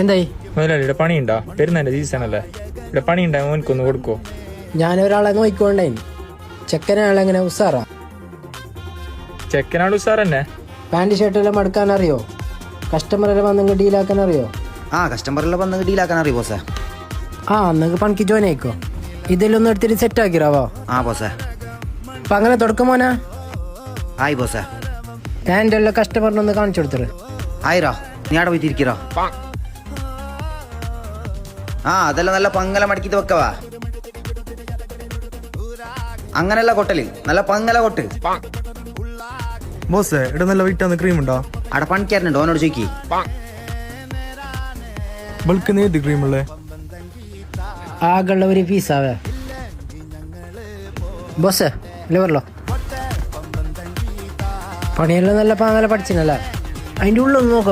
എന്തായി? മുതലാളി ഇവിടെ പണിയുണ്ടോ? പെരുന്നാൻ്റെ സീസണല്ലേ, ഇവിടെ പണിയുണ്ടായി മോനിക്കൊന്ന് കൊടുക്കോ? ഞാനൊരാളെ നോക്കിക്കൊണ്ടേന്. ചെക്കനാളെങ്ങനെ ഉസാറാ? ചെക്കനാൾ ഉസാർ തന്നെ. പാൻറ് ഷർട്ടെല്ലാം മടക്കാൻ അറിയോ? കസ്റ്റമറെല്ലാം വന്നെങ്കിൽ ഡീലാക്കാൻ അറിയോ? കസ്റ്റമറെല്ലാം വന്നെങ്കിൽ ഡീലാക്കാൻ അറിയോ ബോസേ? അന്നൊക്കെ പണിക്ക് ജോയിൻ ആയിക്കോ. ഇതെല്ലാം ഒന്ന് എടുത്തിട്ട് സെറ്റ് ആക്കിറാവോ? ബോസേ. അപ്പൊ അങ്ങനെ തുടക്കം മോനാ? ആയി ബോസേ. പാൻറ് എല്ലാം കസ്റ്റമറിനൊന്ന് കാണിച്ചു കൊടുത്തത്. ആയിരോ, നീ അവിടെ പോയി തിരിക്കറോ? അതെല്ലാം നല്ല പങ്ങല മടക്കിട്ട് വെക്കവാ. അങ്ങനെയല്ല കൊട്ടല്, നല്ല പങ്ങല കൊട്ട്. ബോസേ, ഇവിടെ നല്ല വെയിറ്റ് ക്രീം ഉണ്ടോ? അവിടെ പണിക്കാരനുണ്ടോ? ഓനോട് ചോദിക്കി. ബൾക്ക് ഏത് ക്രീം ഉള്ളേ? ആകെയുള്ള ഒരു പീസാവേ ബോസ്. ലിവറിലോ പണിയെല്ലാം നല്ല പാങ്ങല പഠിച്ചിനല്ലേ? അതിൻ്റെ ഉള്ളൊന്നും നോക്കാറോ?